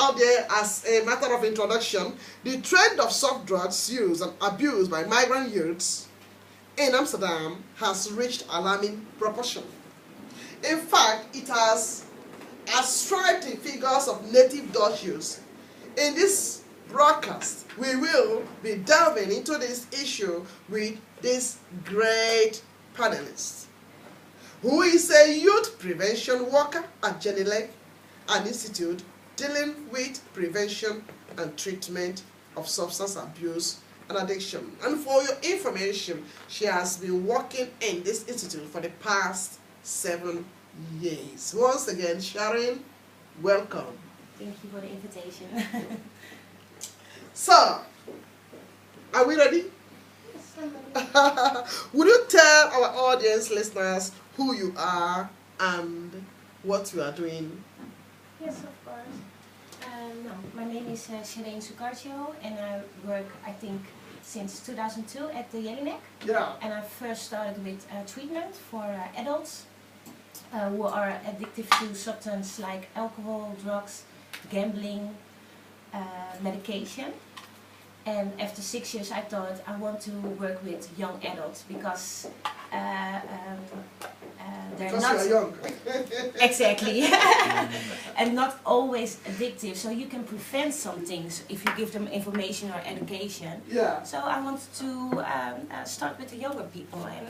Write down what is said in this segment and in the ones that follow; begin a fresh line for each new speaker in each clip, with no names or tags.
Out there, as a matter of introduction, the trend of soft drugs use and abuse by migrant youths in Amsterdam has reached alarming proportion. In fact, it has outstripped the figures of native Dutch youths. In this broadcast, we will be delving into this issue with this great panelist, who is a youth prevention worker at Genelec, an institute dealing with prevention and treatment of substance abuse and addiction. And for your information, she has been working in this institute for the past 7 years. Once again, Chareen, welcome.
Thank you for the invitation.
So, are we ready?
Yes, I'm ready.
Would you tell our audience, listeners, who you are and what you are doing?
Yes, of course. My name is chareen and I work, I think, since 2002 at the Jelinek.
Yeah.
And I first started with treatment for adults who are addicted to substances like alcohol, drugs, gambling, medication. And after 6 years I thought I want to work with young adults because they're not
young.
exactly and not always addictive, so you can prevent some things if you give them information or education.
Yeah.
So I wanted to start with the younger people, and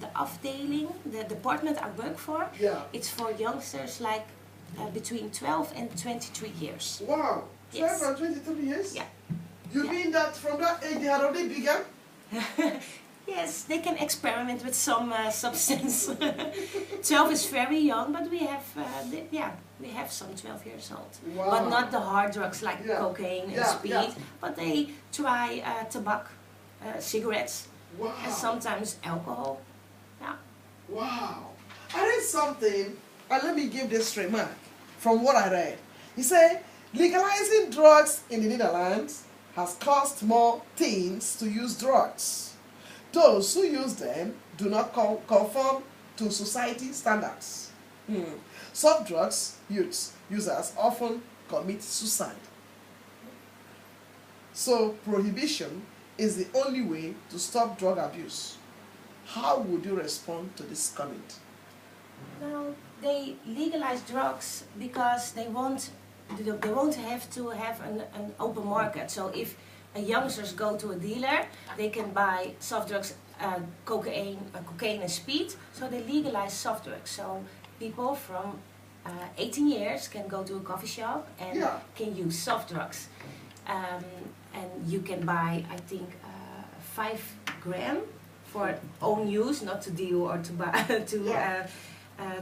the afdeling, the department I work for,
Yeah.
it's for youngsters like between 12 and 23 years.
Wow. 12
Yes.
and 23 years?
Yeah.
You
Yeah.
mean that from that age they had already begun?
Yes, they can experiment with some substance. 12 is very young, but we have, we have some 12 years old.
Wow.
But not the hard drugs like
Yeah.
cocaine and
Yeah,
speed,
yeah.
but they try tobacco, cigarettes,
Wow.
and sometimes alcohol. Yeah.
Wow. I read something, and let me give this remark from what I read. He said, legalizing drugs in the Netherlands has caused more teens to use drugs. Those who use them do not conform to society standards. Soft drugs users often commit suicide. So prohibition is the only way to stop drug abuse. How would you respond to this comment?
Well, they legalize drugs because they won't have to have an open market. So if youngsters go to a dealer, they can buy soft drugs, cocaine and speed. So they legalize soft drugs. So people from 18 years can go to a coffee shop and
Yeah.
can use soft drugs. And you can buy, I think, 5 gram for own use, not to deal or to buy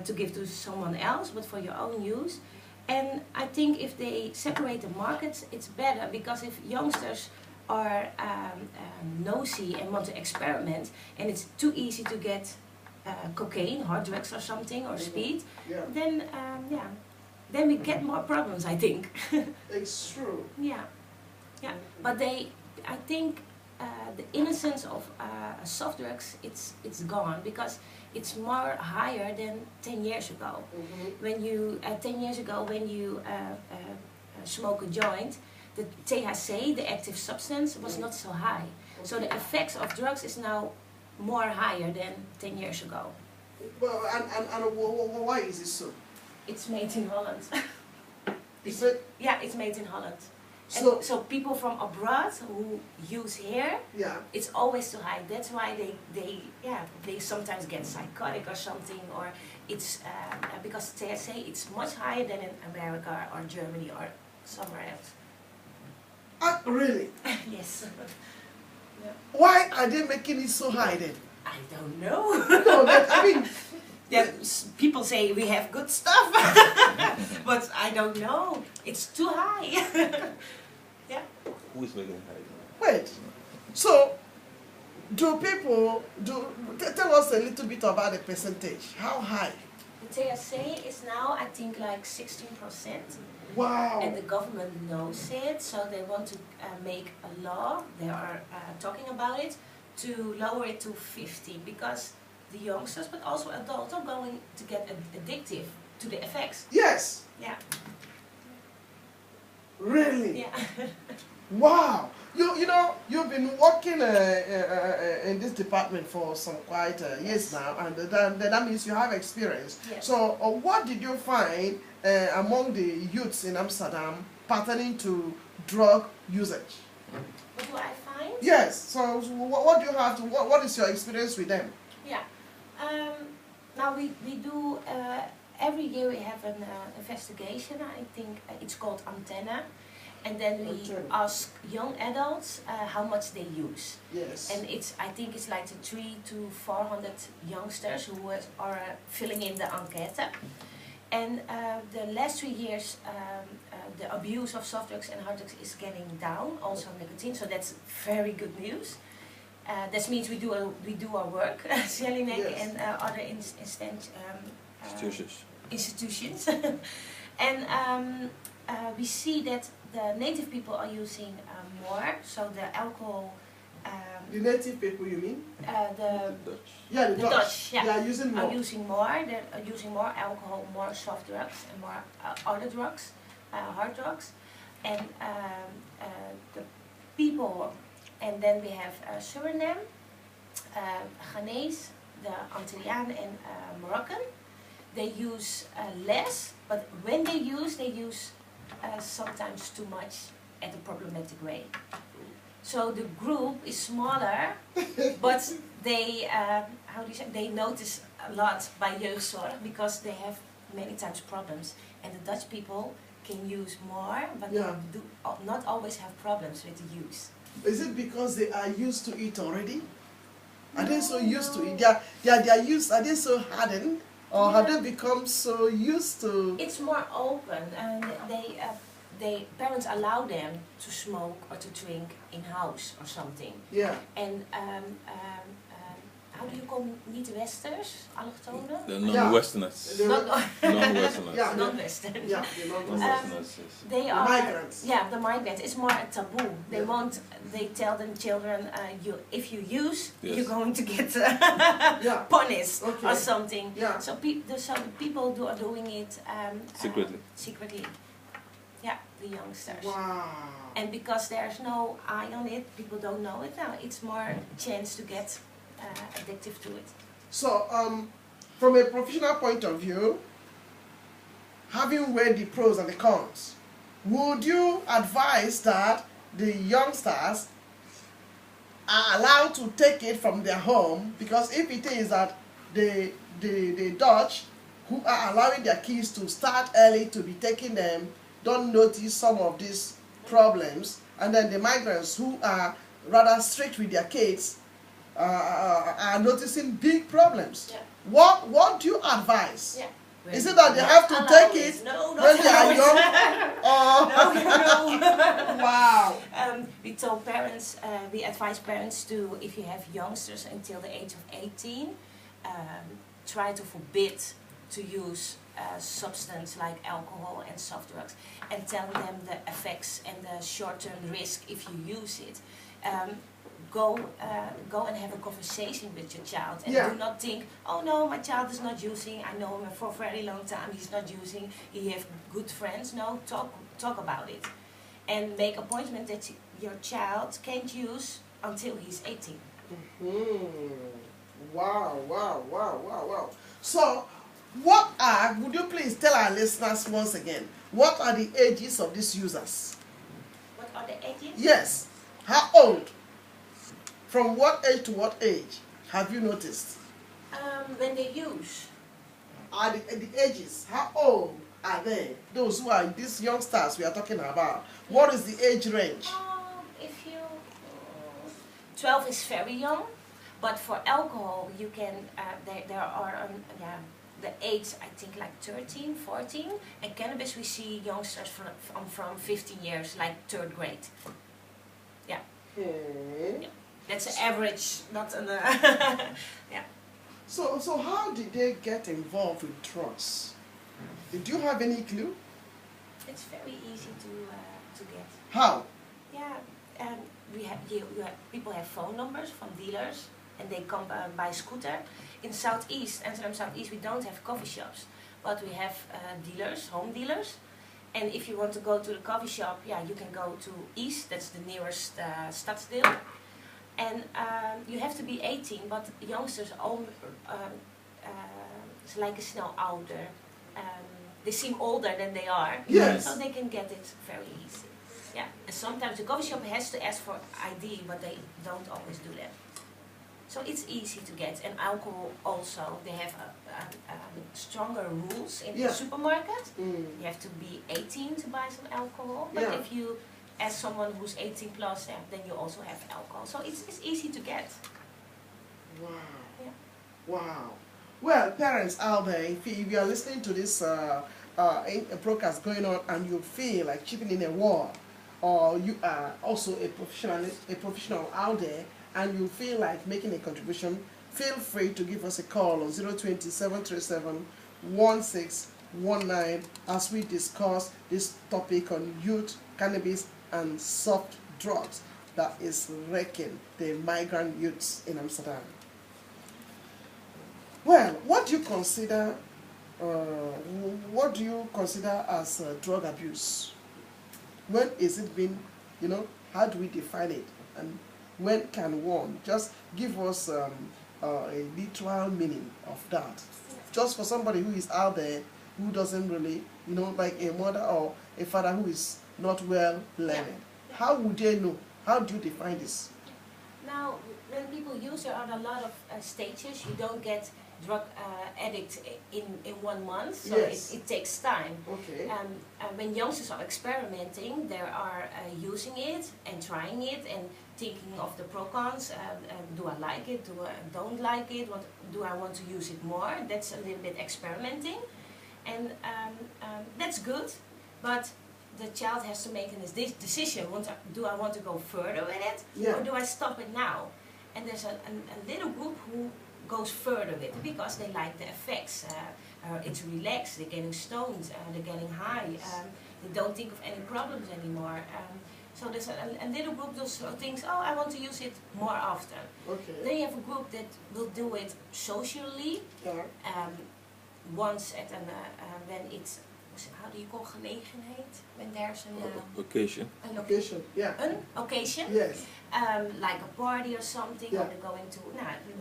to give to someone else, but for your own use. And I think if they separate the markets, it's better, because if youngsters are nosy and want to experiment, and it's too easy to get cocaine, hard drugs or something, or speed,
Yeah.
then we get more problems, I think.
It's true.
Yeah. But I think the innocence of soft drugs, it's gone, because it's more higher than 10 years ago. When you 10 years ago, when you smoke a joint, the THC, the active substance, was not so high. So the effects of drugs is now more higher than 10 years ago.
Well, and why is it so?
It's made in Holland.
Is it?
Yeah, it's made in Holland.
So-
And so people from abroad who use here,
Yeah.
it's always too high. That's why they sometimes get psychotic or something, or it's because THC it's much higher than in America or Germany or somewhere else.
Really?
Yes. Yeah.
Why are they making it so high then?
I don't know.
No, I mean,
People say we have good stuff, but I don't know. It's too high. Yeah.
Who is making it high?
wait. So, tell us a little bit about the percentage. How high?
The THC is now, I think, like 16%.
Wow.
And the government knows it, so they want to make a law. They are talking about it to lower it to 50, because the youngsters, but also adults, are going to get addictive to the effects.
Yes.
Yeah.
Really?
Yeah.
Wow. You know, you've been working in this department for some quite years now, and that means you have experience.
Yes.
So what did you find among the youths in Amsterdam pertaining to drug usage?
What do I find?
Yes. So what do you have to, what is your experience with them?
Yeah. Now we do, every year we have an investigation. I think it's called Antenna. And then we ask young adults how much they use.
Yes.
And I think it's like the 300 to 400 youngsters who are filling in the enquête. And the last 3 years, the abuse of soft drugs and hard drugs is getting down, also nicotine. So that's very good news. That means we do our work, Jelinek,
Yes.
and other institutions. And we see that the native people are using more, so the alcohol.
The native people, you mean?
The
Dutch.
Yeah, the Dutch.
yeah.
They are using more.
Are using more. They're using more alcohol, more soft drugs, and more other drugs, hard drugs, and the people. And then we have Suriname, Ghanese, the Antillian, and Moroccan. They use less, but when they use sometimes too much at a problematic way. So the group is smaller, but they, how do you say, they notice a lot by jeugdzorg because they have many times problems. And the Dutch people can use more, but they do not always have problems with the use.
Is it because they are used to it already? Are they so used to it?
No.
They are used. Are they so hardened, or have they become so used to?
It's more open, and parents allow them to smoke or to drink in house or something.
Yeah.
And how do you call niet-Westers, allochtonen?
The non-Westerners. Non-Westerners.
Yeah.
Non-Western.
Yeah, the
Non-Westerners, yes.
They are
migrants.
Yeah, the migrants. It's more a taboo. They
Yeah.
won't. They tell them children, if you use,
Yes.
you're going to get
Yeah.
punished
Okay.
or something.
Yeah.
So the people are doing it
Secretly.
secretly. Yeah, the youngsters.
Wow.
And because there's no eye on it, people don't know it now. It's more chance to get addictive to it.
So, from a professional point of view, having weighed the pros and the cons, would you advise that the youngsters are allowed to take it from their home? Because if it is that the Dutch who are allowing their kids to start early to be taking them don't notice some of these problems, and then the migrants who are rather strict with their kids are noticing big problems.
Yeah.
What do you advise?
Yeah.
Is it that they have to take it
No,
when they are young?
No.
Wow.
We told parents, we advise parents to, if you have youngsters until the age of 18, try to forbid to use substance like alcohol and soft drugs, and tell them the effects and the short-term risk if you use it. Go and have a conversation with your child, and do not think, oh no, my child is not using, I know him for a very long time, he's not using, he has good friends. No, talk about it, and make appointment that your child can't use until he's 18.
Wow. So, would you please tell our listeners once again, what are the ages of these users?
What are the ages?
Yes. How old? From what age to what age have you noticed?
When they use.
Are the ages, how old are they? Those who are these youngsters we are talking about. What is the age range?
If you 12 is very young, but for alcohol you can there are the age I think like 13, 14, and cannabis we see youngsters from 15 years, like 3rd grade. Yeah. Yeah. That's the average, not an yeah.
So how did they get involved with drugs? Did you have any clue?
It's very easy to get.
How?
Yeah, people have phone numbers from dealers, and they come by scooter. In Southeast, Amsterdam Southeast, we don't have coffee shops, but we have dealers, home dealers, And if you want to go to the coffee shop, yeah, you can go to East, that's the nearest stadsdeel. And you have to be 18, but youngsters it's like a snel ouder. They seem older than they are,
Yes.
so they can get it very easy. Yeah, and sometimes the coffee shop has to ask for ID, but they don't always do that. So it's easy to get. And alcohol also, they have stronger rules in the supermarket. You have to be 18 to buy some alcohol, but if you ask someone who's 18 plus, then you also have alcohol. So it's easy to get.
Wow.
Yeah.
Wow. Well, parents out there, if you are listening to this broadcast going on and you feel like chipping in a war, or you are also a professional out there and you feel like making a contribution, feel free to give us a call on 020-737-1619 as we discuss this topic on youth, cannabis, and soft drugs that is wrecking the migrant youths in Amsterdam. Well, what do you consider as drug abuse? When is it been, how do we define it? And when can one just give us a literal meaning of that? Just for somebody who is out there who doesn't really, like a mother or a father who is not well learned. How would they know? How do you define this?
Now, when people use, there are a lot of stages. You don't get drug addict in 1 month, so it takes time.
Okay.
When youngsters are experimenting, they are using it and trying it and thinking of the pro cons. Do I like it? Do I don't like it? What do I want to use it more? That's a little bit experimenting, and that's good. But the child has to make a decision. Do I want to go further with it, or do I stop it now? And there's a little group who goes further with it because they like the effects. It's relaxed, they're getting stoned, they're getting high, they don't think of any problems anymore. So there's a little group that thinks, oh, I want to use it more often.
Okay.
Then you have a group that will do it socially, once at when it's, how do you call gelegenheid? When there's an
occasion.
An
Occasion, yeah.
An occasion.
Yes.
Like a party or something, or they're going to,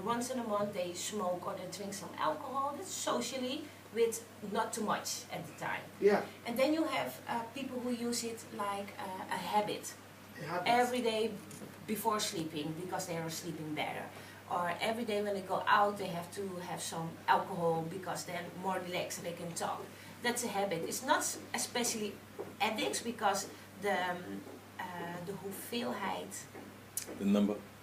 once in a month they smoke or they drink some alcohol. That's socially, with not too much at the time.
Yeah.
And then you have people who use it like a habit. Every day before sleeping, because they are sleeping better. Or every day when they go out, they have to have some alcohol because they're more relaxed and they can talk. That's a habit. It's not especially addicts because the hoeveelheid,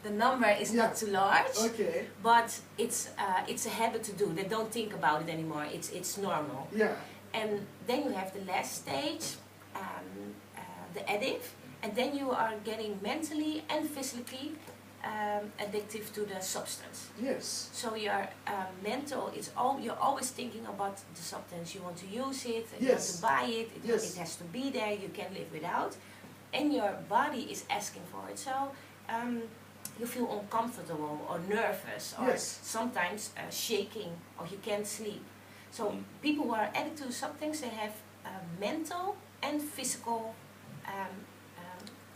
the number is not too large.
Okay.
But it's a habit to do. They don't think about it anymore. It's normal.
Yeah.
And then you have the last stage, the addict, and then you are getting mentally and physically addictive to the substance.
Yes.
So your mental, you're always thinking about the substance. You want to use it, you want to buy it, it has to be there, you can't live without. And your body is asking for it. So you feel uncomfortable or nervous or sometimes shaking or you can't sleep. So people who are addicted to substance, they have mental and physical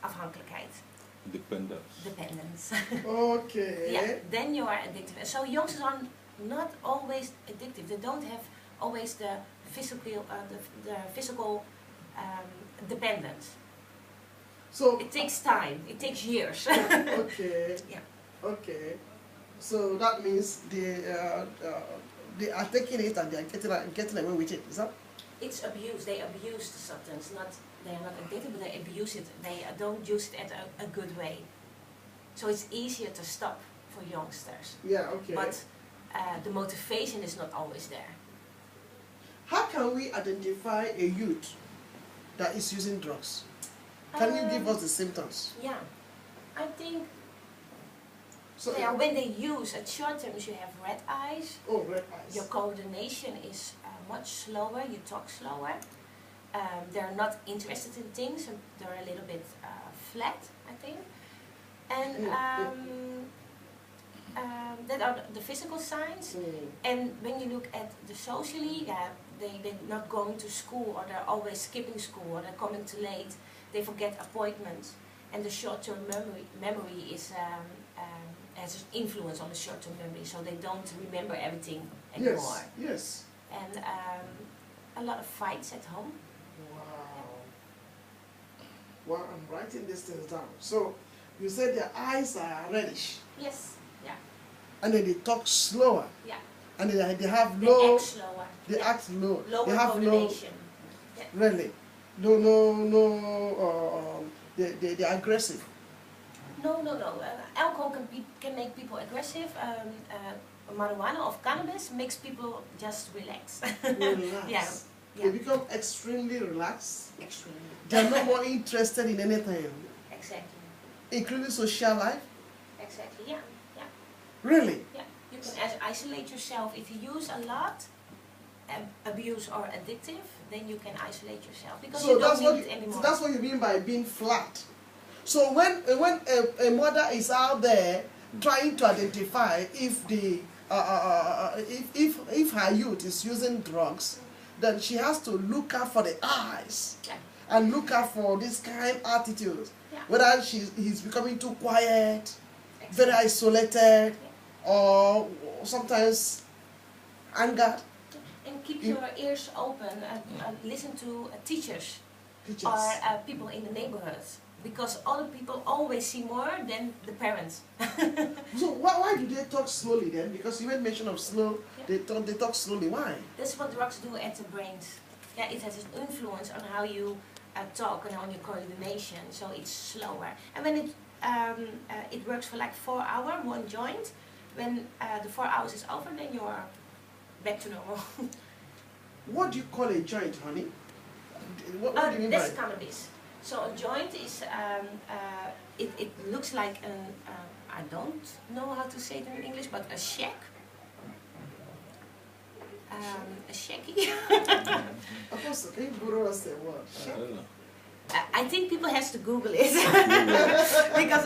afhankelijkheid. Dependence.
Okay.
Yeah, then you are addicted. So youngsters are not always addictive. They don't have always the physical dependence.
So
it takes time. It takes years.
Okay.
Yeah.
Okay. So that means they are taking it and they are getting away with it. Is that?
It's abuse. They abuse the substance. They are not addicted, but they abuse it. They don't use it at a good way. So it's easier to stop for youngsters.
Yeah. Okay.
But the motivation is not always there.
How can we identify a youth that is using drugs? Can you give us the symptoms?
Yeah, I think when they use, at short terms you have red eyes.
Oh, red eyes.
Your coordination is much slower, you talk slower. They're not interested in things, and they're a little bit flat, I think. And that are the physical signs. And when you look at the socially, they're not going to school, or they're always skipping school, or they're coming too late. They forget appointments, and the short-term memory is has an influence on the short-term memory, so they don't remember everything anymore.
Yes.
And a lot of fights at home.
Wow. Well, I'm writing these things down. So, you said their eyes are reddish.
Yes. Yeah.
And then they talk slower.
Yeah.
And they have
They
low.
act slower.
They
Yeah.
act low.
Lower
they have
coordination.
low. Really. No. They're aggressive.
No. Alcohol can make people aggressive. Marijuana or cannabis makes people just relax.
Relax.
Yeah.
They become extremely relaxed.
Extremely.
They're no more interested in anything,
Exactly.
including social life.
Exactly. Yeah.
Really?
Yeah. You can isolate yourself if you use a lot, abuse or addictive. Then you can isolate yourself because
So
you
that's
don't
what
need it anymore.
so that's what you mean by being flat. So when a mother is out there trying to identify if the if her youth is using drugs, then she has to look out for the eyes
Yeah.
and look out for this kind of attitude.
Yeah.
Whether he's becoming too quiet,
Exactly.
very isolated, or sometimes angered.
And keep your ears open. Listen to teachers
Teachers.
or people in the neighborhoods, because other people always see more than the parents.
So why do they talk slowly then? Because you made mention of slow.
Yeah.
They talk slowly. Why?
That's what drugs do at the brains. Yeah, it has an influence on how you talk and on your coordination, so it's slower. And when it works for like 4 hours, one joint, when the 4 hours is over, then you're back to normal.
What do you call a joint, honey? What do you mean by
That's
it?
cannabis. So a joint is, it looks like an, I don't know how to say it in English, but a shack. A shacky.
Of course, can you borrow us the word?
I don't know.
I think people has to Google it because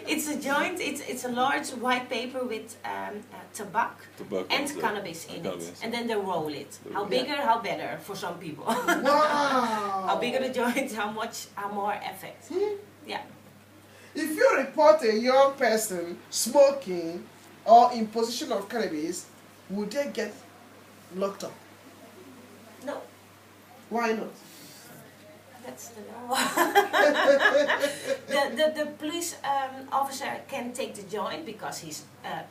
it's a joint. It's a large white paper with tobacco and cannabis in it, and then they roll it. How bigger, how better for some people.
Wow!
How bigger the joint, how more effect. Yeah.
If you report a young person smoking or in possession of cannabis, would they get locked up?
No,
Why not?
that's the law. the police officer can take the joint because he's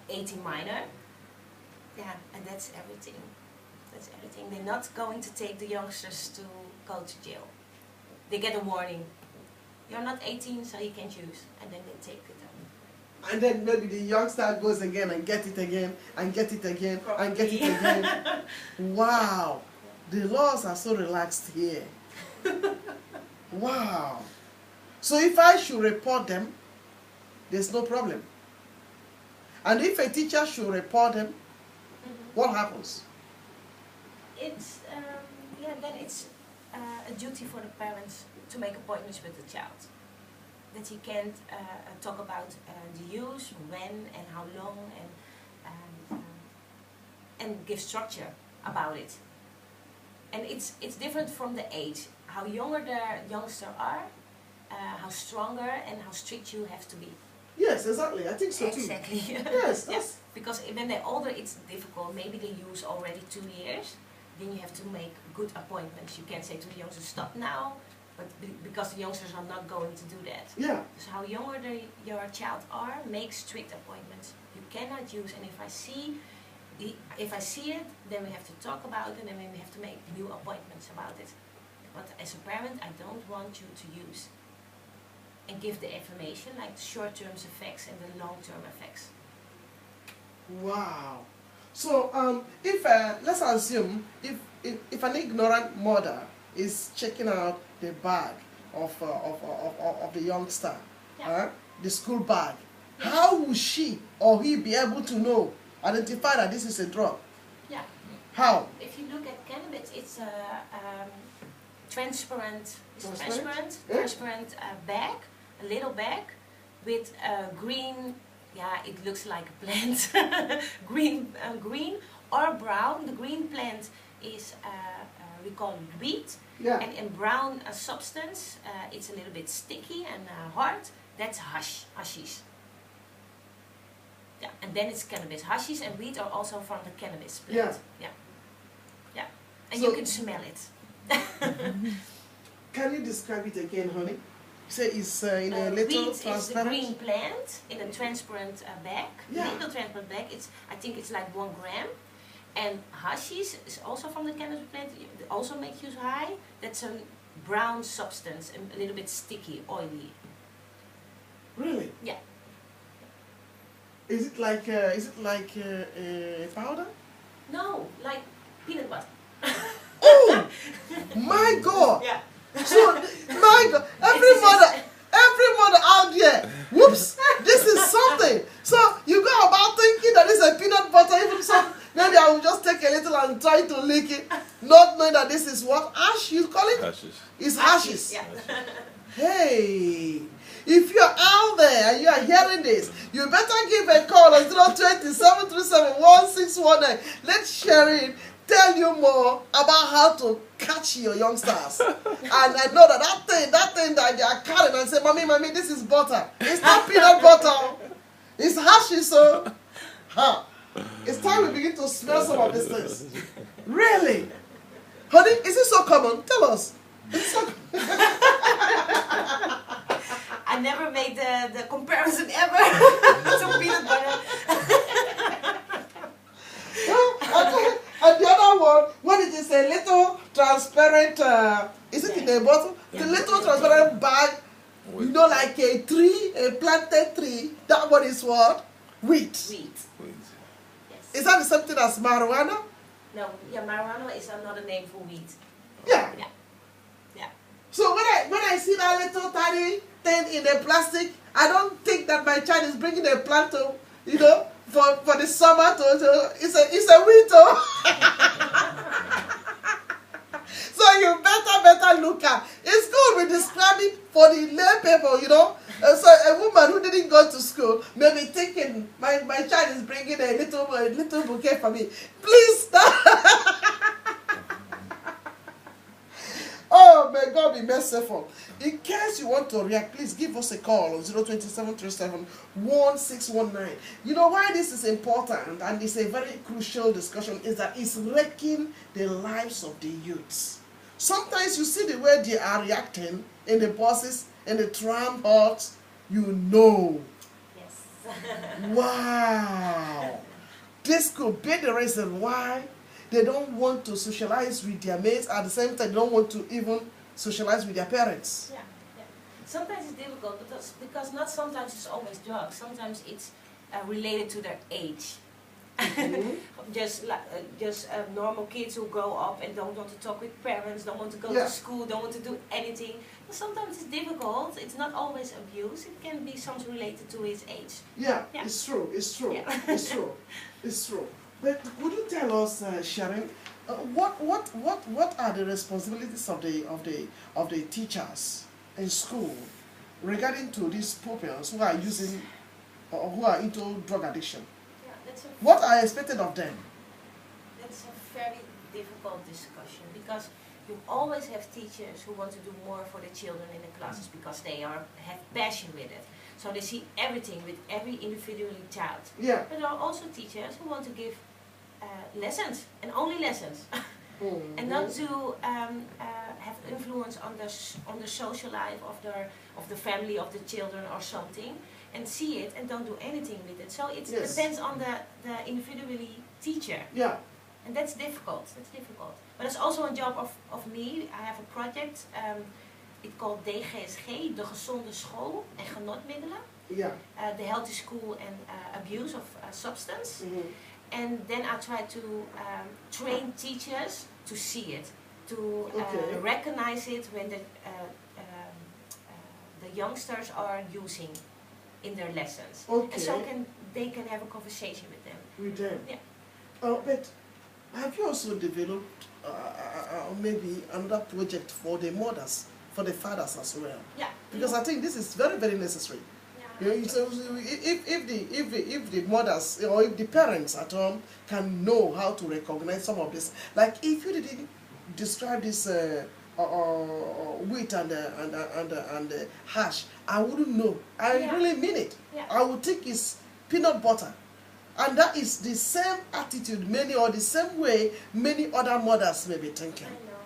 18 minor. Yeah, and that's everything. That's everything. They're not going to take the youngsters to go to jail. They get a warning. You're not 18, so you can't use. And then they take it up.
And then maybe the youngster goes again and get it again and get it again and get it again. Wow! The laws are so relaxed here. Wow! So if I should report them, there's no problem. And if a teacher should report them, what happens?
It's then it's a duty for the parents to make appointments with the child. That he can't talk about the use, when and how long, and give structure about it. And it's different from the age. How younger the youngster are, how stronger and how strict you have to be.
Yes, exactly. I think so too.
Exactly.
Yes.
Yes. Because when they're older, it's difficult. Maybe they use already 2 years. Then you have to make good appointments. You can't say to the youngster, stop now, but because the youngsters are not going to do that.
Yeah.
So how younger your child are, make strict appointments. You cannot use, and if I see it, then we have to talk about it, and then we have to make new appointments about it. But as a parent, I don't want you to use and give the information like the short-term effects and the long-term effects.
Wow. So if let's assume if an ignorant mother is checking out the bag of the youngster,
Yeah.
the school bag, how will she or he be able to know, identify that this is a drug?
Yeah.
How?
If you look at cannabis, it's a transparent
Transparent?
bag, a little bag with green. Yeah, it looks like a plant. green or brown. The green plant is we call it wheat.
Yeah.
And in brown substance, it's a little bit sticky and hard. That's hashish. Yeah, and then it's cannabis. Hashish and wheat are also from the cannabis plant. Yeah. Yeah. And
So
you can smell it.
can you describe it again, honey? You say it's in a little
wheat
transparent.
is the green plant in a transparent bag.
Yeah.
Little transparent bag. I think it's like 1 gram. And hashish is also from the cannabis plant. It also makes you high. That's a brown substance, a little bit sticky, oily.
Really?
Yeah.
Is it like powder?
No, like peanut butter.
Oh my God!
Yeah.
So my God, every mother out there, whoops, this is something. So you go about thinking that it's a peanut butter, even some. Maybe I will just take a little and try to lick it, not knowing that this is what ash you call it.
Hashish.
It's hashish.
Yeah.
Hey, if you're out there and you are hearing this, you better give a call on 020-737-1619. Let Chareen tell you more about how to catch your youngsters. And I know that thing that they are carrying and say, mommy, this is butter. It's not peanut butter. It's hashish, so. Huh. It's time we begin to smell some of these things. Really? Honey, is it so common? Tell us. Is it so
I never made the comparison ever to peanut butter.
And the other one, when it is a little transparent, is it in a bottle? The little transparent bag, you know, like a tree, a planted tree, that one is what? Wheat.
Wheat. Yes.
Is that the same thing as marijuana?
No, yeah, marijuana is another name for wheat.
Yeah.
Yeah. Yeah.
So when I see that little tiny thing in a plastic, I don't think that my child is bringing a plant to, you know, for the summer to it's a winter. So you better look at. It's good we describe it for the lay people, you know. So a woman who didn't go to school may be thinking my child is bringing a little bouquet for me. Please stop. Oh, may God be merciful. In case you want to react, please give us a call on 020-737-1619. You know why this is important, and it's a very crucial discussion, is that it's wrecking the lives of the youths. Sometimes you see the way they are reacting in the buses, in the tram halls, you know.
Yes.
Wow. This could be the reason why they don't want to socialize with their mates. At the same time, they don't want to even socialize with their parents.
Yeah, yeah. Sometimes it's difficult because not sometimes it's always drugs. Sometimes it's related to their age. Mm-hmm. just normal kids who grow up and don't want to talk with parents, don't want to go to school, don't want to do anything. But sometimes it's difficult. It's not always abuse. It can be something related to his age.
Yeah, yeah. It's true. It's true. Yeah. It's true. It's true. But could you tell us, Chareen, what are the responsibilities of the teachers in school regarding to these pupils who are using or who are into drug addiction?
Yeah,
what are expected of them?
That's a very difficult discussion because you always have teachers who want to do more for the children in the classes because they have passion with it. So they see everything with every individual child.
Yeah.
But there are also teachers who want to give lessons and only lessons, and not to have influence on the social life of the family of the children or something, and see it and don't do anything with it. So it depends on the individually teacher.
Yeah.
And that's difficult. That's difficult. But it's also a job of me. I have a project. It's called DGSG, de gezonde school en genotmiddelen.
Yeah.
The healthy school and abuse of substance.
Mm-hmm.
And then I try to train teachers to see it, to recognize it when the youngsters are using in their lessons.
Okay.
And so they can have a conversation with them.
With them.
Yeah.
But have you also developed maybe another project for the mothers, for the fathers as well?
Yeah.
Because I think this is very, very necessary. You know, so if the mothers or if the parents at home can know how to recognize some of this, like if you didn't describe this wheat and hash, I wouldn't know. I really mean it.
Yeah.
I would think it's peanut butter. And that is the same attitude or the same way many other mothers may be thinking.
I know,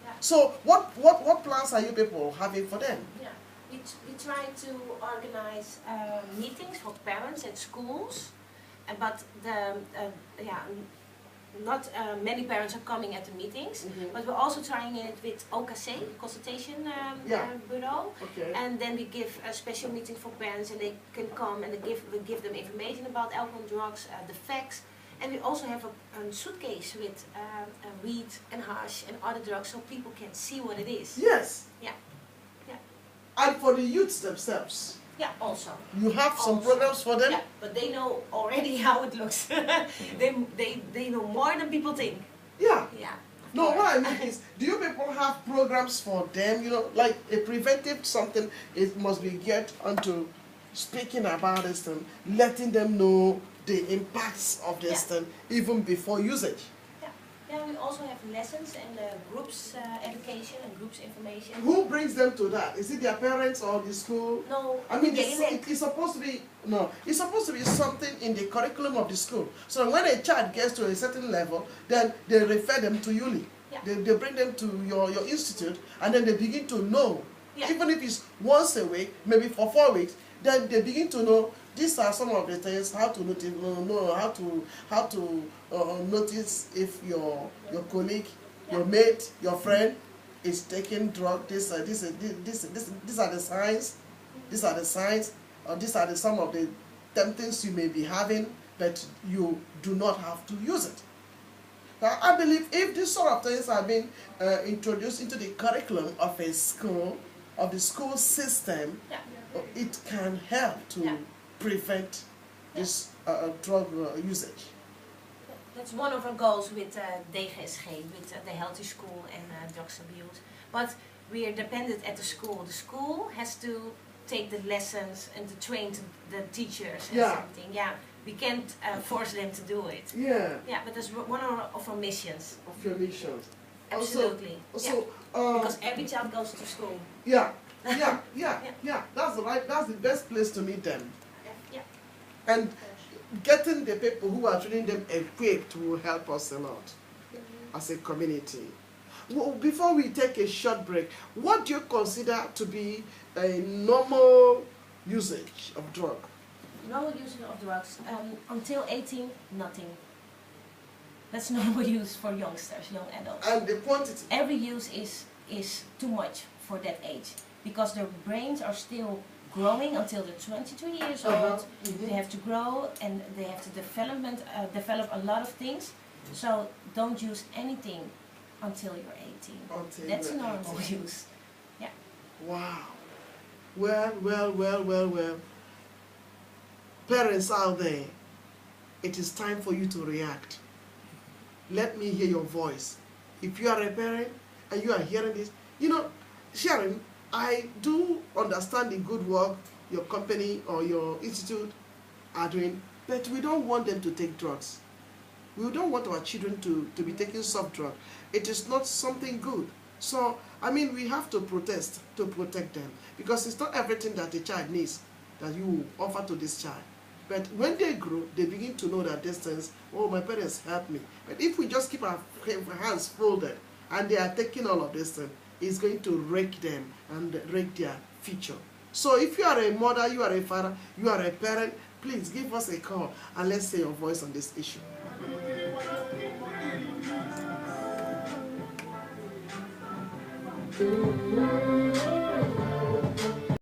yeah.
So what plans are you people having for them?
Yeah, we try to organize meetings for parents at schools, but not many parents are coming at the meetings, but we're also trying it with OKC, consultation bureau, and then we give a special meeting for parents, and they can come and we give them information about alcohol and drugs, the facts, and we also have a suitcase with weed and hash and other drugs, so people can see what it is.
Yes.
Yeah. Yeah.
And for the youths themselves.
Yeah, also.
You have some programs for them?
Yeah, but they know already how it looks. they know more than people think.
Yeah.
Yeah.
No, what I mean is, do you people have programs for them? You know, like a preventive something, it must be geared onto speaking about this and letting them know the impacts of this thing even before usage.
Yeah, we also have lessons and groups education and groups information.
Who brings them to that? Is it their parents or the school?
No,
I mean, it's supposed to be, it's supposed to be something in the curriculum of the school. So when a child gets to a certain level, then they refer them to ULI.
Yeah.
They bring them to your institute, and then they begin to know. Yeah. Even if it's once a week, maybe for 4 weeks, then they begin to know. These are some of the things how to notice, how to notice if your colleague, your mate, your friend is taking drug. These are the signs. These are the signs, or these are some of the temptings you may be having, but you do not have to use it. Now, I believe if these sort of things are being introduced into the curriculum of a school, of the school system, it can help to prevent this drug usage.
That's one of our goals with DGSG, with the healthy school and drugs abuse. But we are dependent at the school. The school has to take the lessons and to train the teachers and something. Yeah, we can't force them to do it.
Yeah.
Yeah, but that's one of our missions.
Of your missions.
Absolutely.
Also,
because every child goes to school.
Yeah. Yeah. That's the best place to meet them.
Yeah.
And getting the people who are training them equipped will help us a lot as a community. Well, before we take a short break, what do you consider to be a normal usage of drug?
Normal usage of drugs, until 18, nothing. That's normal use for youngsters, young adults.
And the quantity?
Every use is too much for that age, because their brains are still growing until they're 22 years old. They have to grow and they have to develop a lot of things. So don't use anything until you're 18. That's normal use. Yeah.
Wow. Well. Parents out there, it is time for you to react. Let me hear your voice. If you are a parent and you are hearing this, Sharon, I do understand the good work your company or your institute are doing, but we don't want them to take drugs. We don't want our children to be taking soft drugs. It is not something good. So, we have to protest to protect them, because it's not everything that a child needs that you offer to this child. But when they grow, they begin to know that these things, my parents helped me. But if we just keep our hands folded and they are taking all of this thing, it's going to wreck them and wreck their future. So if you are a mother, you are a father, you are a parent, please give us a call and let's hear your voice on this issue.